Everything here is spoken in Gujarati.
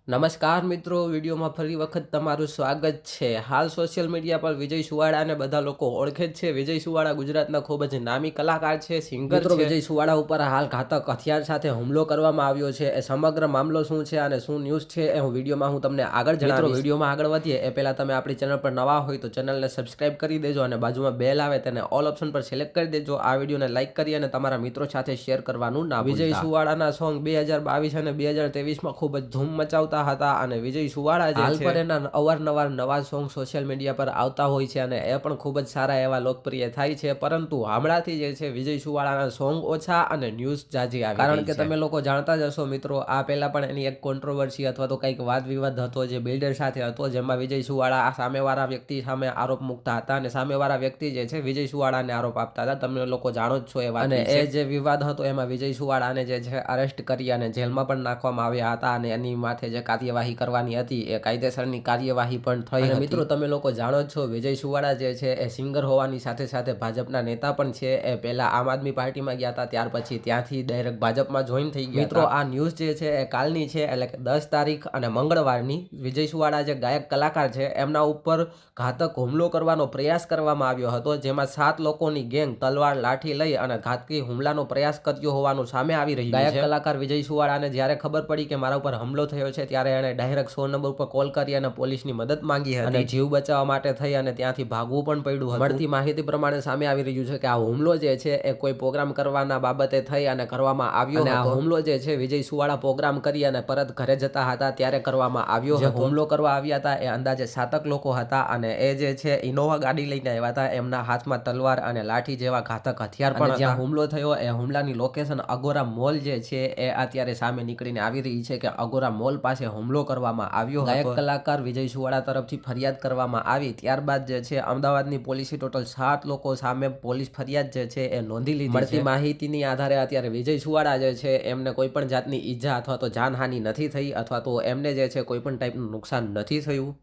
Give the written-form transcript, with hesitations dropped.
નમસ્કાર મિત્રો, વિડીયોમાં ફરી વખત તમારું સ્વાગત છે। હાલ સોશિયલ મીડિયા પર વિજય સુવાળાને બધા લોકો ઓળખે જ છે। વિજય સુવાળા ગુજરાતના ખૂબ જ નામી કલાકાર છે, સિંગર છે। વિજય સુવાળા ઉપર હાલ ઘાતક હથિયાર સાથે હુમલો કરવામાં આવ્યો છે। એ સમગ્ર મામલો શું છે અને શું ન્યૂઝ છે એ વિડીયોમાં હું તમને આગળ જણાવીશ। વિડીયોમાં આગળ વધીએ એ પહેલા તમે આપણી ચેનલ પર નવા હોય તો ચેનલને સબસ્ક્રાઇબ કરી દેજો અને બાજુમાં બેલ આવે તેને ઓલ ઓપ્શન પર સિલેક્ટ કરી દેજો। આ વિડીયોને લાઇક કરી અને તમારા મિત્રો સાથે શેર કરવાનું ના ભૂલતા। વિજય સુવાળાના સોંગ 2022 અને 2023માં ખૂબ જ ધૂમ મચાવતા હતા અને વિજય સુવાળા જે હાલ પર એના અવારનવાર નવા સોંગ સોશિયલ મીડિયા પર આવતા હોય છે અને એ પણ ખૂબ જ સારા એવા લોકપ્રિય થાય છે। પરંતુ હમણાંથી જે છે વિજય સુવાળાના સોંગ ઓછા અને ન્યૂઝ જાજી આવી કારણ કે તમે લોકો જાણતા જ હશો મિત્રો, આ પહેલા પણ એની એક કોન્ટ્રોવર્સી અથવા તો કંઈક વાદ વિવાદ હતો જે બિલ્ડર સાથે હતો, જેમાં વિજય સુવાળા આ સામેવાળા વ્યક્તિ સામે આરોપ મૂકતા હતા અને સામેવાળા વ્યક્તિ જે છે વિજય સુવાળાને આરોપ આપતા હતા। તમે લોકો જાણો જ છો એ વાત। અને એ જે વિવાદ હતો એમાં વિજય સુવાળાને જે છે અરેસ્ટ કરી અને જેલમાં પણ નાખવામાં આવ્યા હતા અને એની માથે જે કાર્યવાહી કરવાની હતી એ કાયદેસરની કાર્યવાહી પણ થઈ હતી। મિત્રો તમે લોકો જાણો જ છો વિજય સુવાળા જે છે એ સિંગર હોવાની સાથે સાથે ભાજપના નેતા પણ છે। એ પહેલા આમ આદમી પાર્ટીમાં ગયા હતા, ત્યાર પછી ત્યાંથી ડાયરેક્ટ ભાજપમાં જોઈન થઈ ગયા। મિત્રો આ ન્યૂઝ જે છે એ કાલની છે, એટલે કે 10 તારીખ અને મંગળવારની। વિજય સુવાળા જે ગાયક કલાકાર છે એમના ઉપર ઘાતક હુમલો કરવાનો પ્રયાસ કરવામાં આવ્યો હતો, જેમાં 7 લોકોની ગેંગ તલવાર લાઠી લઈ અને ઘાતકી હુમલાનો પ્રયાસ કર્યો હોવાનું સામે આવી રહ્યું છે। ગાયક કલાકાર વિજય સુવાળાને જ્યારે ખબર પડી કે મારા ઉપર હુમલો થયો છે ત્યારે એણે ડાયરેક્ટ 100 નંબર ઉપર કોલ કરી અને પોલીસની મદદ માંગી હતી અને જીવ બચાવવા માટે થઈ અને ત્યાંથી ભાગવું પણ પડ્યું હતું। મળતી માહિતી પ્રમાણે સામે આવી રહ્યું છે કે આ હુમલો જે છે એ કોઈ પ્રોગ્રામ કરવાના બાબતે થઈ અને કરવામાં આવ્યો હતો। આ હુમલો જે છે વિજય સુવાળા પ્રોગ્રામ કરી અને પરત ઘરે જતા હતા ત્યારે કરવામાં આવ્યો હતો। હુમલો કરવા આવ્યા હતા એ અંદાજે 7 લોકો હતા અને એ જે છે ઇનોવા ગાડી લઈને આવ્યા હતા। એમના હાથમાં તલવાર અને લાઠી જેવા ઘાતક હથિયાર પણ હતા। જ્યાં હુમલો થયો એ હુમલાની લોકેશન અગોરા મોલ જે છે એ અત્યારે સામે નીકળીને આવી રહી છે કે અગોરા મોલ પાસે હુમલો કરવામાં આવ્યો હતો। ગાયક કલાકાર વિજય સુવાળા તરફથી ફરિયાદ કરવામાં આવી, ત્યારબાદ જે છે અમદાવાદની પોલીસે ટોટલ 7 લોકો સામે પોલીસ ફરિયાદ જે છે એ નોંધી લીધી છે। મળતી માહિતીની આધારે અત્યારે વિજય સુવાળા જે છે એમને કોઈ પણ જાતની ઈજા અથવા તો જાનહાનિ નથી થઈ અથવા તો એમને જે છે કોઈ પણ ટાઈપનું નુકસાન નથી થયું।